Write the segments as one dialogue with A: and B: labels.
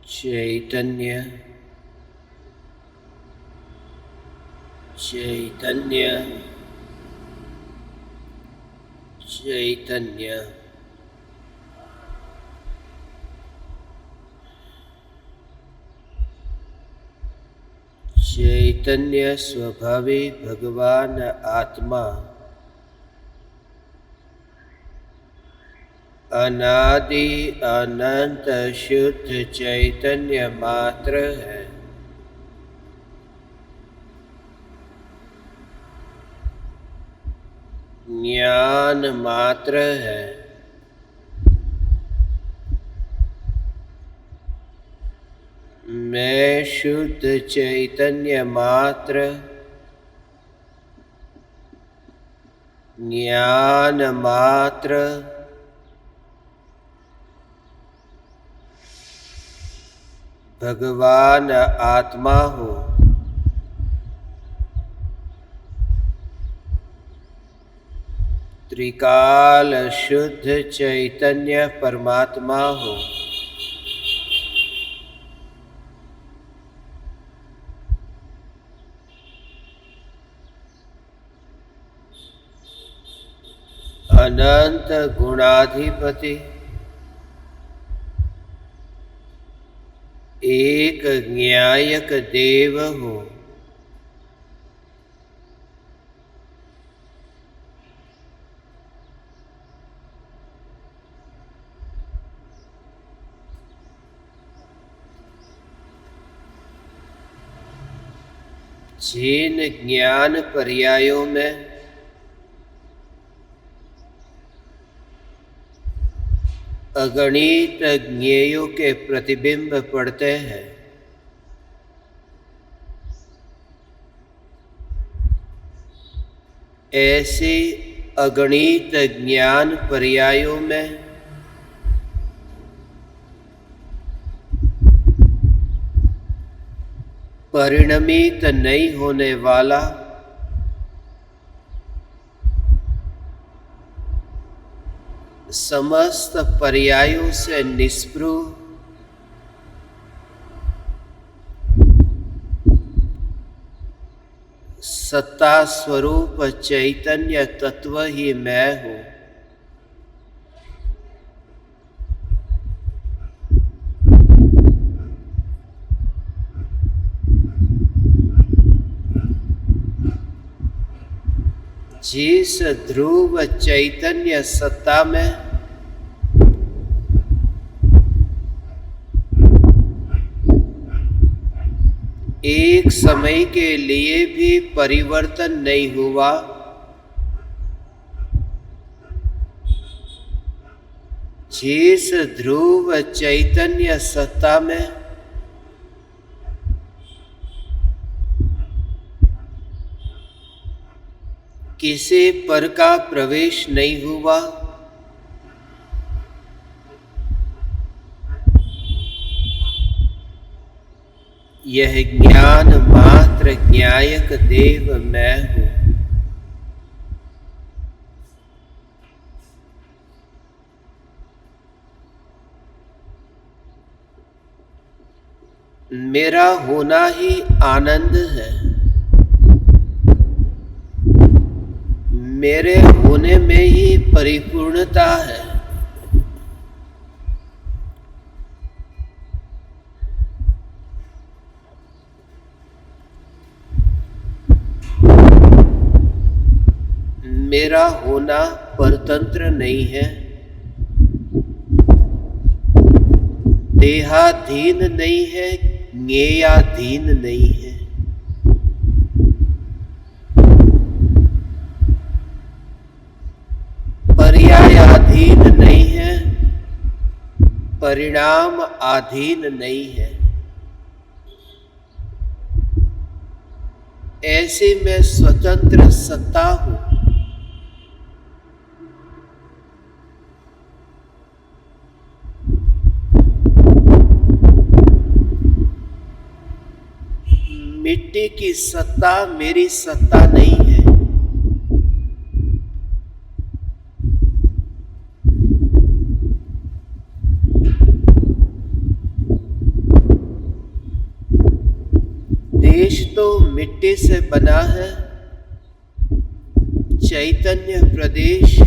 A: चैतन्य चैतन्य चैतन्य चैतन्य स्वभावी भगवान आत्मा अनादि अनंत शुद्ध चैतन्य मात्र है। ज्ञान मात्र है। मैं शुद्ध चैतन्य मात्र ज्ञान मात्र भगवान आत्मा हूँ। त्रिकाल शुद्ध चैतन्य परमात्मा हूँ। अनंत गुणाधिपति एक न्यायक देव हूँ। जिन ज्ञान पर्यायों में अगणित ज्ञेयों के प्रतिबिंब पड़ते हैं, ऐसे अगणित ज्ञान पर्यायों में परिणमित नहीं होने वाला समस्त पर्यायों से निष्पृह सत्ता स्वरूप चैतन्य तत्व ही मैं हूँ। जिस ध्रुव चैतन्य सत्ता में एक समय के लिए भी परिवर्तन नहीं हुआ, जिस ध्रुव चैतन्य सत्ता में किसी पर का प्रवेश नहीं हुआ, यह ज्ञान मात्र न्यायक देव मैं हूँ। मेरा होना ही आनंद है। मेरे होने में ही परिपूर्णता है। मेरा होना परतंत्र नहीं है, देहाधीन नहीं है, ज्ञेयाधीन नहीं है। पर्यायाधीन नहीं है, परिणाम अधीन नहीं है। ऐसे मैं स्वतंत्र सत्ता हूँ। मिट्टी की सत्ता मेरी सत्ता नहीं है। देश तो मिट्टी से बना है, चैतन्य प्रदेश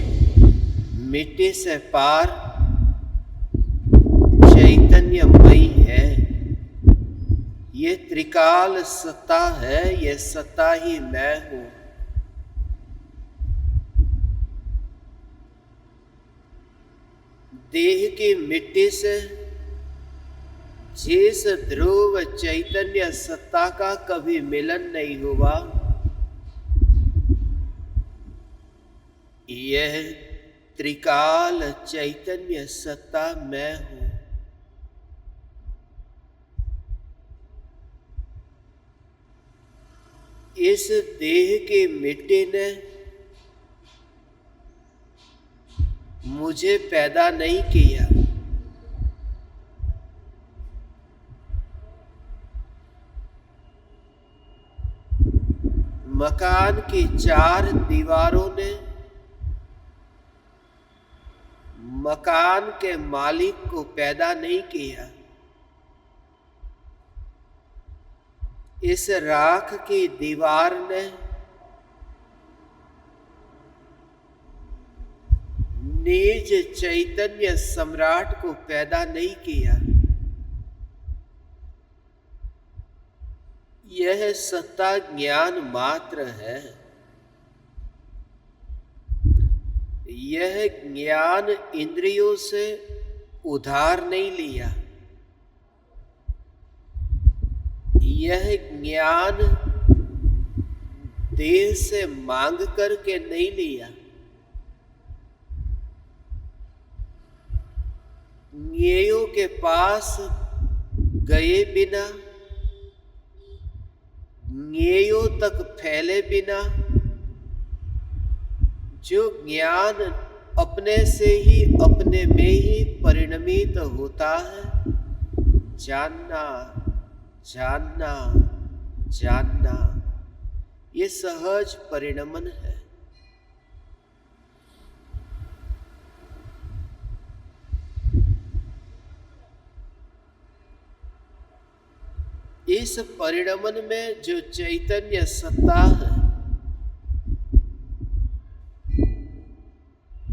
A: मिट्टी से पार चैतन्यमयी है। ये त्रिकाल सत्ता है, ये सत्ता ही मैं हूं। देह की मिट्टी से जिस ध्रुव चैतन्य सत्ता का कभी मिलन नहीं हुआ, यह त्रिकाल चैतन्य सत्ता मैं हूं। इस देह की मिट्टी ने मुझे पैदा नहीं किया। मकान की चार दीवारों ने मकान के मालिक को पैदा नहीं किया। इस राख की दीवार ने निज चैतन्य सम्राट को पैदा नहीं किया। यह सत्ता ज्ञान मात्र है। यह ज्ञान इंद्रियों से उधार नहीं लिया। यह ज्ञान देह से मांग करके नहीं लिया। ज्ञेयों के पास गए बिना, ज्ञेयों तक फैले बिना जो ज्ञान अपने से ही अपने में ही परिणमित होता है, जानना जानना जानना, ये सहज परिणमन है। इस परिणमन में जो चैतन्य सत्ता है,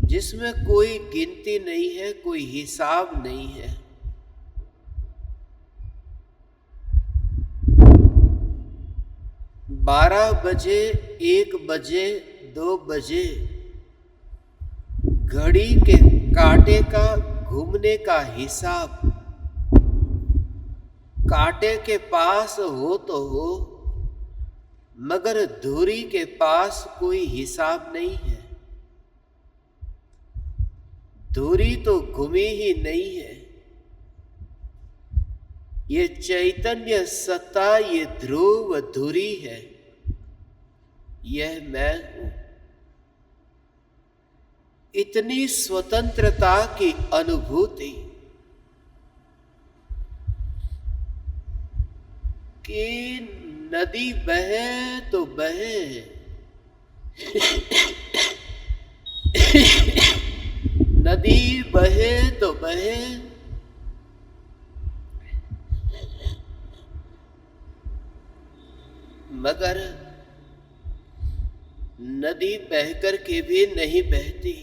A: जिसमें कोई गिनती नहीं है, कोई हिसाब नहीं है, 12 बजे, 1 बजे, 2 बजे घड़ी के कांटे का घूमने का हिसाब कांटे के पास हो तो हो, मगर धुरी के पास कोई हिसाब नहीं है। धुरी तो घूमी ही नहीं है। ये चैतन्य सत्ता, ये ध्रुव धुरी है। यह मैं हूं। इतनी स्वतंत्रता की अनुभूति कि नदी बहे तो बहे, नदी बहे तो बहे, मगर नदी बहकर के भी नहीं बहती।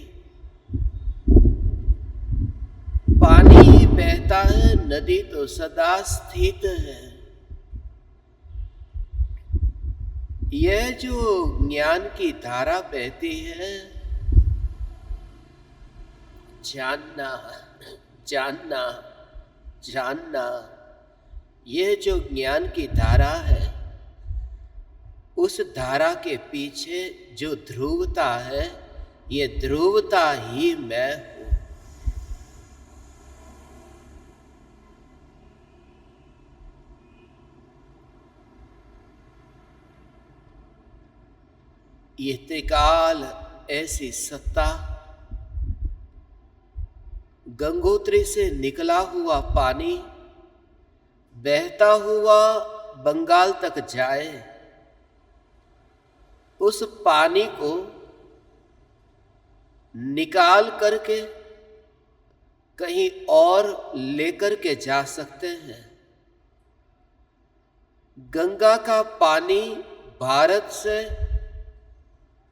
A: पानी बहता है, नदी तो सदा स्थित है। यह जो ज्ञान की धारा बहती है, जानना जानना जानना, यह जो ज्ञान की धारा है, उस धारा के पीछे जो ध्रुवता है, ये ध्रुवता ही मैं हूं। ये त्रिकाल ऐसी सत्ता, गंगोत्री से निकला हुआ पानी बहता हुआ बंगाल तक जाए, उस पानी को निकाल करके कहीं और लेकर के जा सकते हैं। गंगा का पानी भारत से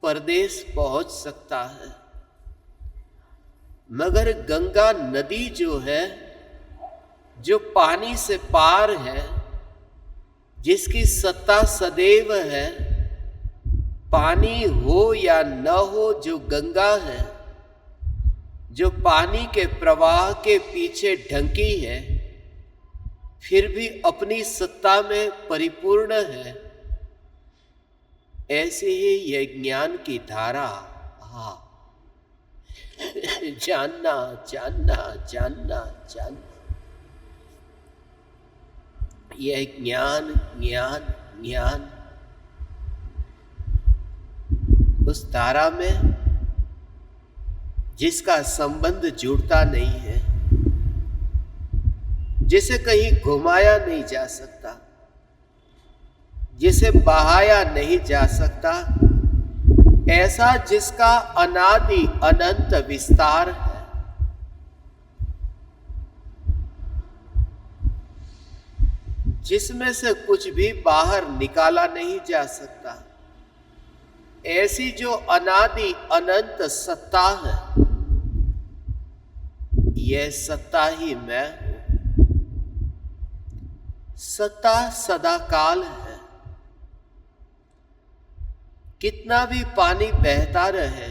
A: परदेश पहुंच सकता है, मगर गंगा नदी जो है, जो पानी से पार है, जिसकी सत्ता सदैव है, पानी हो या न हो, जो गंगा है, जो पानी के प्रवाह के पीछे ढंकी है, फिर भी अपनी सत्ता में परिपूर्ण है, ऐसे ही यह ज्ञान की धारा जानना जानना जानना जानना, यह ज्ञान ज्ञान ज्ञान उस धारा में जिसका संबंध जुड़ता नहीं है, जिसे कहीं घुमाया नहीं जा सकता, जिसे बहाया नहीं जा सकता, ऐसा जिसका अनादि अनंत विस्तार है, जिसमें से कुछ भी बाहर निकाला नहीं जा सकता, ऐसी जो अनादि अनंत सत्ता है, यह सत्ता ही मैं हूं। सत्ता सदाकाल है। कितना भी पानी बहता रहे,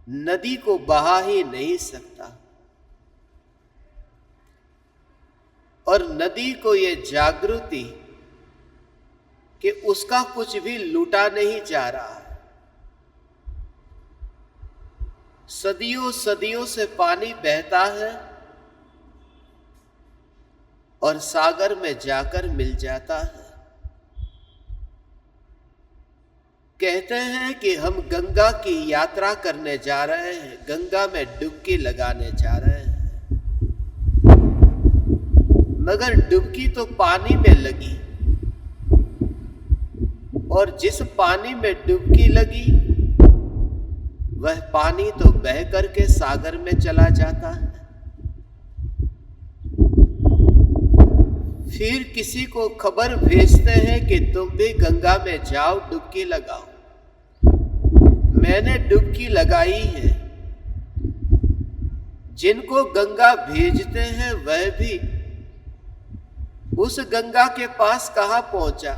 A: नदी को बहा ही नहीं सकता, और नदी को यह जागृति कि उसका कुछ भी लूटा नहीं जा रहा। सदियों सदियों से पानी बहता है और सागर में जाकर मिल जाता है। कहते हैं कि हम गंगा की यात्रा करने जा रहे हैं, गंगा में डुबकी लगाने जा रहे हैं, मगर डुबकी तो पानी में लगी, और जिस पानी में डुबकी लगी वह पानी तो बह करके सागर में चला जाता है। फिर किसी को खबर भेजते हैं कि तुम भी गंगा में जाओ, डुबकी लगाओ। मैंने डुबकी लगाई है। जिनको गंगा भेजते हैं वह भी उस गंगा के पास कहां पहुंचा?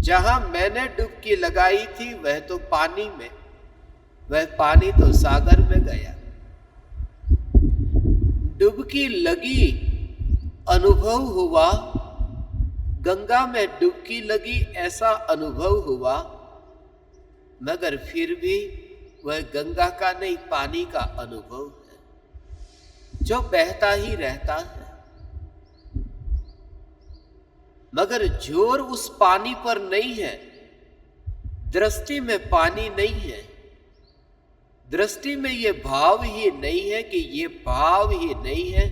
A: जहां मैंने डुबकी लगाई थी वह तो पानी में, वह पानी तो सागर में गया। डुबकी लगी, अनुभव हुआ, गंगा में डुबकी लगी ऐसा अनुभव हुआ, मगर फिर भी वह गंगा का नहीं, पानी का अनुभव है जो बहता ही रहता है। मगर जोर उस पानी पर नहीं है, दृष्टि में पानी नहीं है, दृष्टि में ये भाव ही नहीं है, कि ये भाव ही नहीं है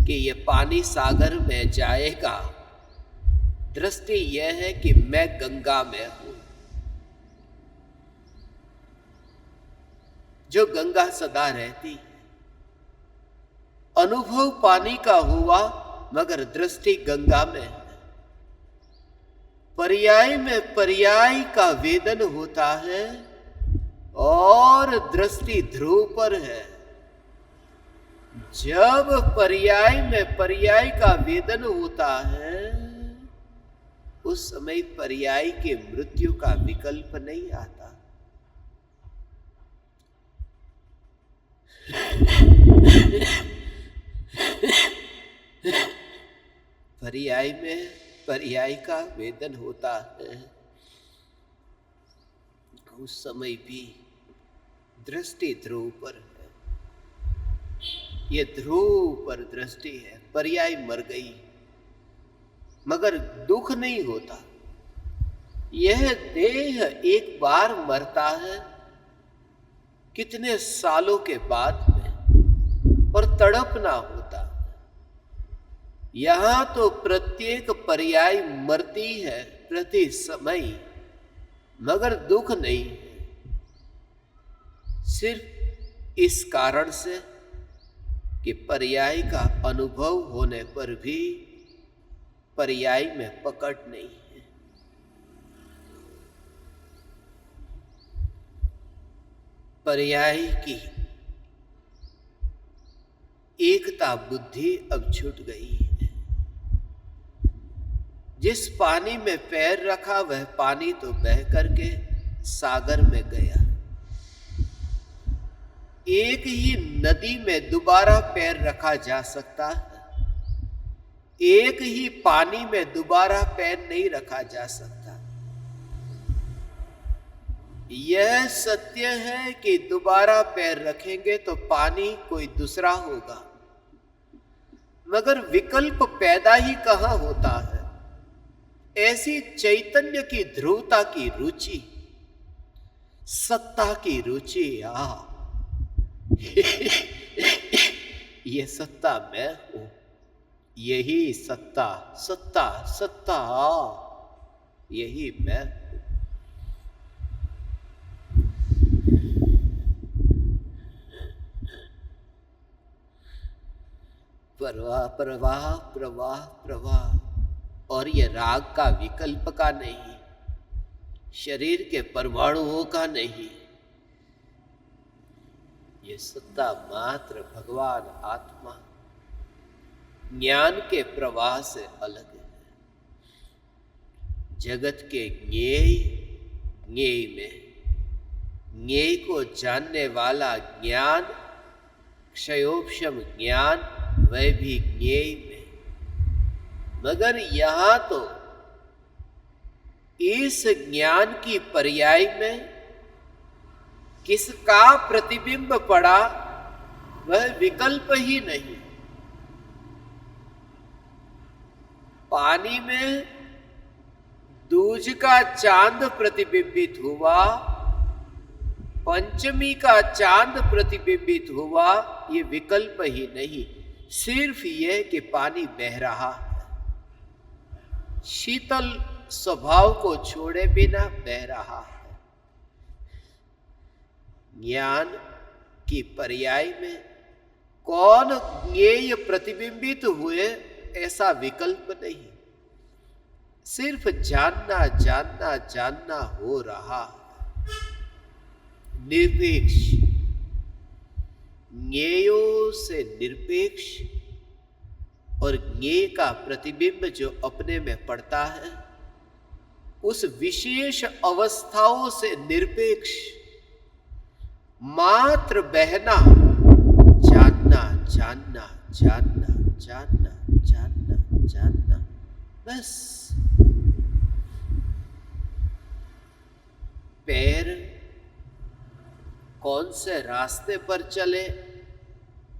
A: कि ये पानी सागर में जाएगा। दृष्टि यह है कि मैं गंगा में हूं। जो गंगा सदा रहती है, अनुभव पानी का हुआ मगर दृष्टि गंगा में है। पर्याय में पर्याय का वेदन होता है और दृष्टि ध्रुव पर है। जब पर्याय में पर्याय का वेदन होता है, उस समय पर्याय के मृत्यु का विकल्प नहीं आता। पर्याय में पर्याय का वेदन होता है, उस समय भी दृष्टि ध्रुव पर है। ये ध्रुव पर दृष्टि है। पर्याय मर गई मगर दुख नहीं होता। यह देह एक बार मरता है, कितने सालों के बाद में, और तड़पना होता। यहां तो प्रत्येक पर्याय मरती है प्रति समय, मगर दुख नहीं है। सिर्फ इस कारण से कि पर्याय का अनुभव होने पर भी पर्याय में पकड़ नहीं है। पर्याय की एकता बुद्धि अब छूट गई है। जिस पानी में पैर रखा वह पानी तो बह करके सागर में गया। एक ही नदी में दोबारा पैर रखा जा सकता है, एक ही पानी में दोबारा पैर नहीं रखा जा सकता। यह सत्य है कि दोबारा पैर रखेंगे तो पानी कोई दूसरा होगा, मगर विकल्प पैदा ही कहां होता है। ऐसी चैतन्य की ध्रुवता की रुचि, सत्ता की रुचि, ये सत्ता मैं हूं, यही सत्ता सत्ता सत्ता, यही मैं हूं। प्रवाह प्रवाह प्रवाह प्रवाह। और ये राग का विकल्प का नहीं, शरीर के परमाणुओं का नहीं, ये सत्ता मात्र भगवान आत्मा ज्ञान के प्रवाह से अलग है। जगत के ज्ञेय ज्ञेय में, ज्ञेय को जानने वाला ज्ञान, क्षयोपशम ज्ञान, वह भी ज्ञेय में। मगर यहां तो इस ज्ञान की पर्याय में किसका प्रतिबिंब पड़ा वह विकल्प ही नहीं। पानी में दूज का चांद प्रतिबिंबित हुआ, पंचमी का चांद प्रतिबिंबित हुआ, ये विकल्प ही नहीं। सिर्फ यह कि पानी बह रहा है, शीतल स्वभाव को छोड़े बिना बह रहा है। ज्ञान की पर्याय में कौन ज्ञेय प्रतिबिंबित हुए ऐसा विकल्प नहीं, सिर्फ जानना जानना जानना हो रहा है। निरपेक्ष, ज्ञेयों से निरपेक्ष, और ज्ञेय का प्रतिबिंब जो अपने में पड़ता है उस विशेष अवस्थाओं से निरपेक्ष, मात्र बहना, जानना जानना जानना जानना जानना जानना, बस। पैर कौन से रास्ते पर चले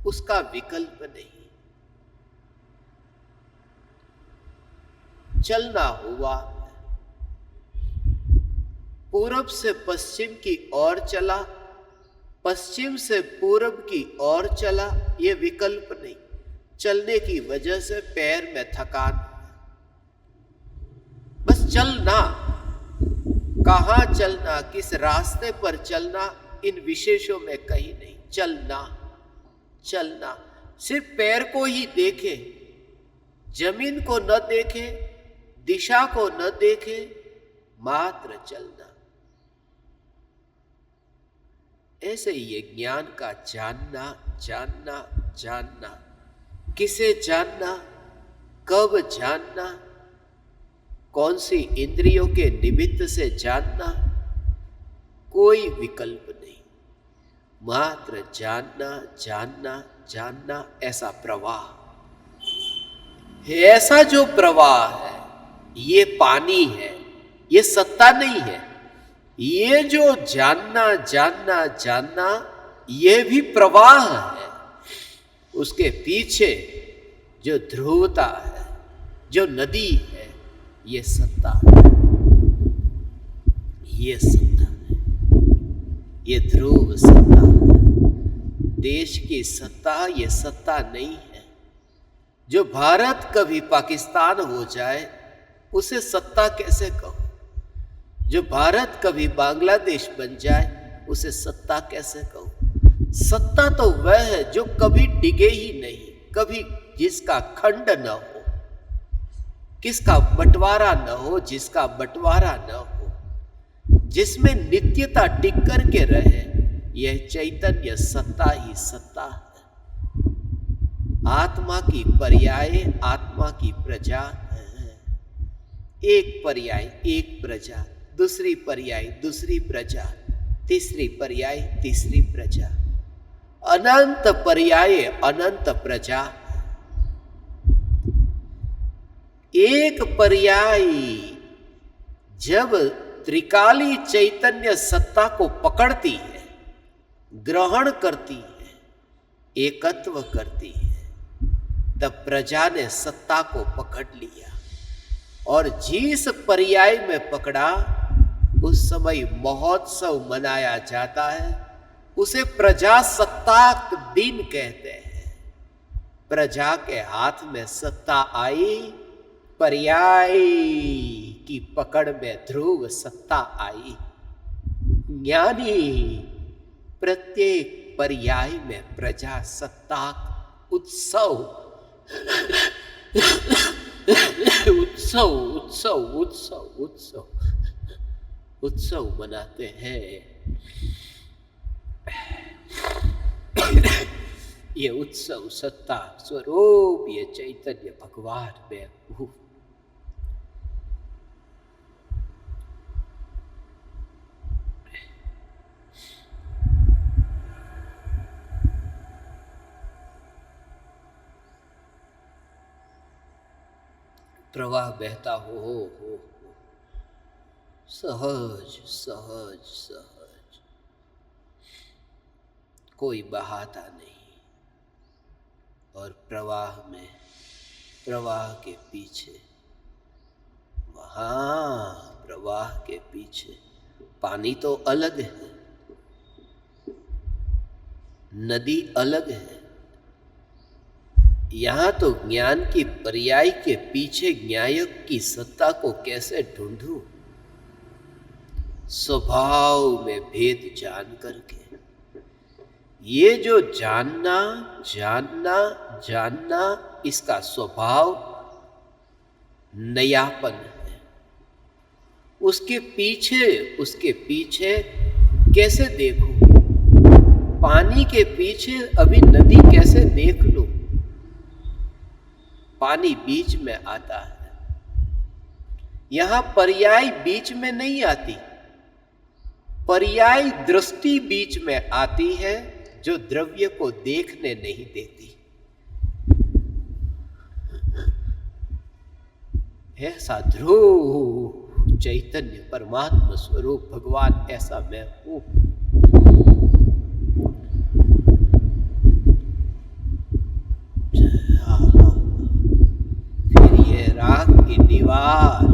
A: उसका विकल्प नहीं, चलना हुआ। पूरब से पश्चिम की ओर चला, पश्चिम से पूरब की ओर चला, यह विकल्प नहीं। चलने की वजह से पैर में थकान, बस चलना। कहां चलना, किस रास्ते पर चलना, इन विशेषों में कहीं नहीं। चलना चलना, सिर्फ पैर को ही देखे, जमीन को न देखे, दिशा को न देखे, मात्र चलना। ऐसे ही ये ज्ञान का जानना जानना जानना, किसे जानना, कब जानना, कौन सी इंद्रियों के निमित्त से जानना, कोई विकल्प नहीं, मात्र जानना जानना जानना। ऐसा प्रवाह है, ऐसा जो प्रवाह है ये पानी है, ये सत्ता नहीं है। ये जो जानना जानना जानना ये भी प्रवाह है, उसके पीछे जो ध्रुवता है, जो नदी है, ये सत्ता है, ये सत्ता है, ये ध्रुव सत्ता है। देश की सत्ता ये सत्ता नहीं है। जो भारत कभी पाकिस्तान हो जाए उसे सत्ता कैसे कहो, जो भारत कभी बांग्लादेश बन जाए उसे सत्ता कैसे कहो। सत्ता तो वह है जो कभी डिगे ही नहीं, कभी जिसका खंड न हो। किसका बंटवारा न हो, जिसका बंटवारा न हो, जिसमें नित्यता टिक करके रहे, यह चैतन्य सत्ता ही सत्ता है। आत्मा की पर्याय, आत्मा की प्रजा है। एक पर्याय एक प्रजा, दूसरी पर्याय दूसरी प्रजा, तीसरी पर्याय तीसरी प्रजा, अनंत पर्याय अनंत प्रजा। एक पर्याय जब त्रिकाली चैतन्य सत्ता को पकड़ती है, ग्रहण करती है, एकत्व करती है, तब प्रजा ने सत्ता को पकड़ लिया। और जिस पर्याय में पकड़ा, उस समय महोत्सव मनाया जाता है। उसे प्रजासत्ताक दिन कहते हैं। प्रजा के हाथ में सत्ता आई, पर्याय की पकड़ में ध्रुव सत्ता आई। ज्ञानी प्रत्येक पर्याय में प्रजासत्ताक उत्सव उत्सव उत्सव उत्सव उत्सव उत्सव मनाते हैं। ये उत्सव सत्ता स्वरूप, ये चैतन्य भगवान में हूँ। प्रवाह बहता हो सहज सहज सहज, कोई बहाता नहीं। और प्रवाह में, प्रवाह के पीछे, वहां प्रवाह के पीछे पानी तो अलग है, नदी अलग है। यहां तो ज्ञान की पर्याय के पीछे न्यायक की सत्ता को कैसे ढूंढूं? स्वभाव में भेद जान करके। ये जो जानना जानना जानना, इसका स्वभाव नयापन है। उसके पीछे कैसे देखूं? पानी के पीछे अभी नदी कैसे देख लूं? पानी बीच में आता है, यहां पर्याय बीच में नहीं आती। पर्याय दृष्टि बीच में आती है, जो द्रव्य को देखने नहीं देती। ऐसा ध्रुव चैतन्य परमात्मा स्वरूप भगवान, ऐसा मैं हूं। फिर ये राख की दीवार,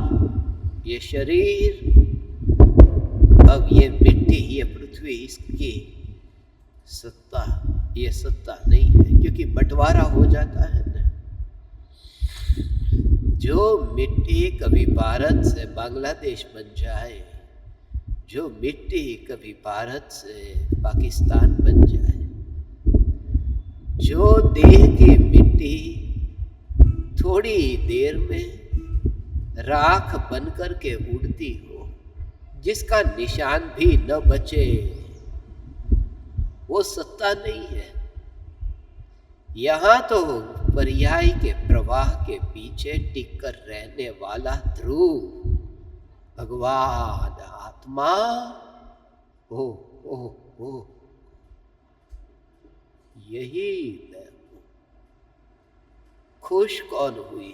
A: ये शरीर, अब ये मिट्टी, ये पृथ्वी, इसकी सत्ता, ये सत्ता नहीं है, क्योंकि बंटवारा हो जाता है ना। जो मिट्टी कभी भारत से बांग्लादेश बन जाए, जो मिट्टी कभी भारत से पाकिस्तान बन जाए, जो देह की मिट्टी थोड़ी देर में राख बनकर के उड़ती हो, जिसका निशान भी न बचे, वो सत्ता नहीं है। यहां तो पर्याय के प्रवाह के पीछे टिक कर रहने वाला ध्रुव भगवान आत्मा हो, यही मैं हूं। खुश कौन हुई?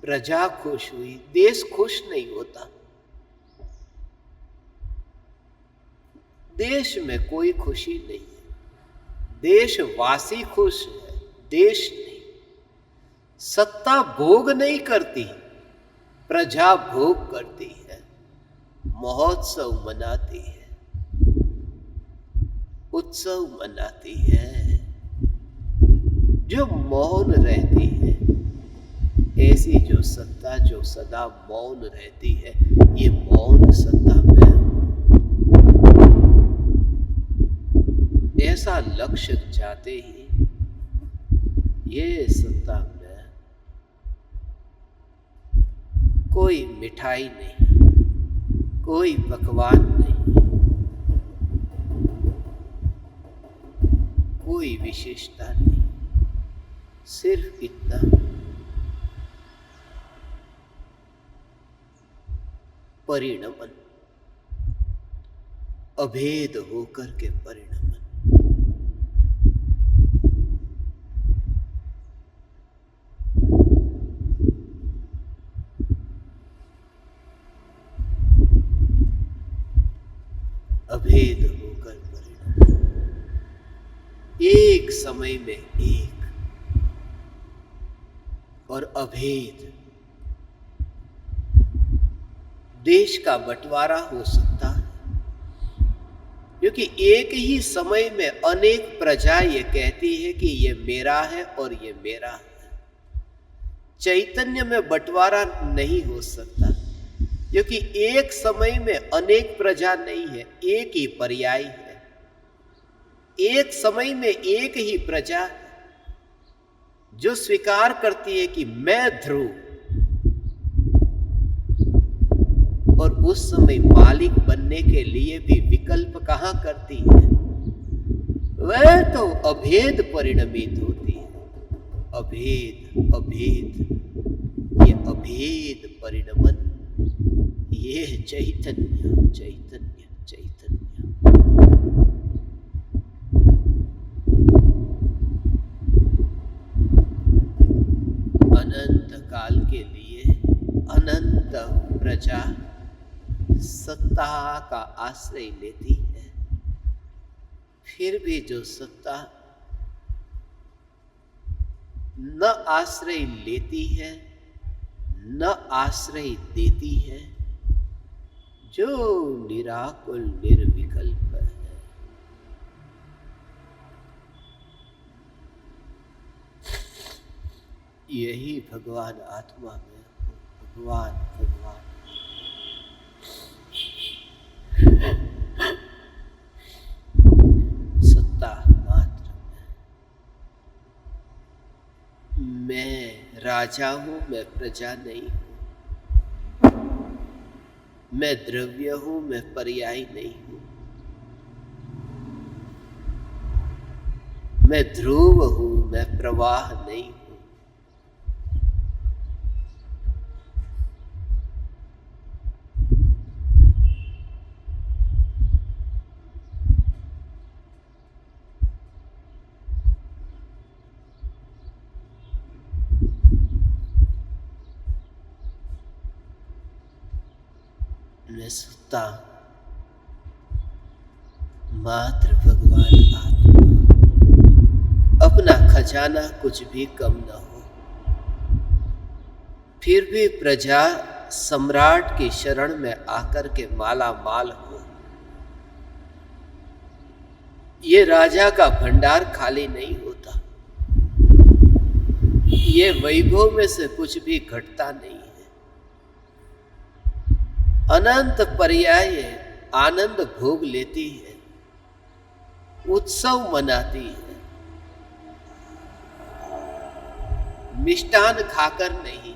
A: प्रजा खुश हुई, देश खुश नहीं होता। देश में कोई खुशी नहीं है, देशवासी खुश है, देश नहीं। सत्ता भोग नहीं करती, प्रजा भोग करती है, महोत्सव मनाती है, उत्सव मनाती है। जो मौन रहती है, ऐसी जो सत्ता जो सदा मौन रहती है, ये मौन सत्ता में ऐसा लक्ष्य जाते ही ये सत्ता में कोई मिठाई नहीं, कोई पकवान नहीं, कोई विशेषता नहीं, सिर्फ इतना, परिणमन, अभेद होकर के परिणमन। अभेद होकर परिणमन, एक समय में एक और अभेद। देश का बंटवारा हो सकता है, क्योंकि एक ही समय में अनेक प्रजा ये कहती है कि ये मेरा है और ये मेरा है। चैतन्य में बंटवारा नहीं हो सकता, क्योंकि एक समय में अनेक प्रजा नहीं है, एक ही पर्याय है। एक समय में एक ही प्रजा है जो स्वीकार करती है कि मैं ध्रुव, और उस समय मालिक बनने के लिए भी विकल्प कहां करती है, वह तो अभेद परिणमित होती है। अभेद अभेद, ये अभेद परिणमन, ये चैतन्य चैतन्य चैतन्य। अनंत काल के लिए अनंत प्रजा सत्ता का आश्रय लेती है, फिर भी जो सत्ता न आश्रय लेती है न आश्रय देती है, जो निराकुल निर्विकल्प है, यही भगवान आत्मा में, भगवान भगवान सत्ता मात्र में। मैं राजा हूं, मैं प्रजा नहीं हूं। मैं द्रव्य हूं, मैं पर्याय नहीं हूं। मैं ध्रुव हूं, मैं प्रवाह नहीं हूं। मैं सत्ता मात्र भगवान आत्मा, अपना खजाना कुछ भी कम न हो, फिर भी प्रजा सम्राट की शरण में आकर के माला माल हो। ये राजा का भंडार खाली नहीं होता, ये वैभव में से कुछ भी घटता नहीं है। अनंत पर्याय आनंद भोग लेती है, उत्सव मनाती है, मिष्टान खाकर नहीं,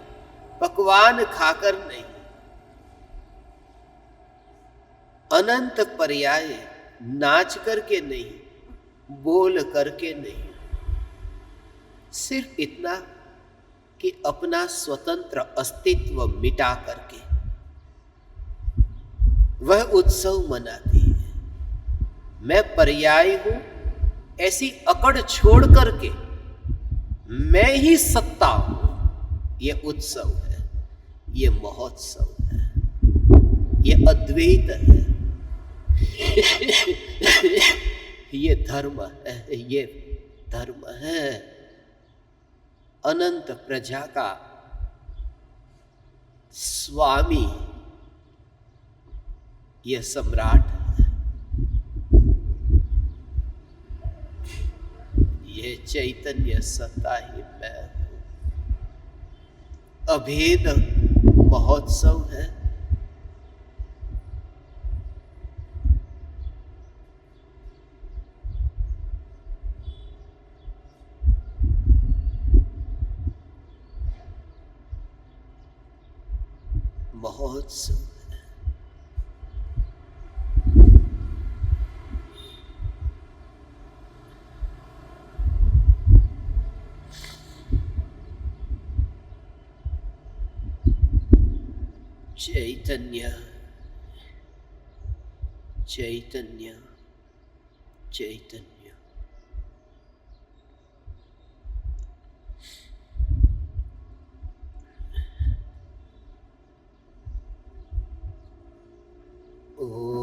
A: पकवान खाकर नहीं, अनंत पर्याय नाच करके नहीं, बोल करके नहीं, सिर्फ इतना कि अपना स्वतंत्र अस्तित्व मिटा करके वह उत्सव मनाती है। मैं पर्याय हूं ऐसी अकड़ छोड़ करके मैं ही सत्ता हूं, ये उत्सव है, ये महोत्सव है, ये अद्वैत है, ये धर्म है, ये धर्म है। अनंत प्रजा का स्वामी यह सम्राट है, यह चैतन्य सत्ता ही मैं हूं। अभेद महोत्सव है, महोत्सव है। चैतन्य चैतन्य चैतन्य। ओ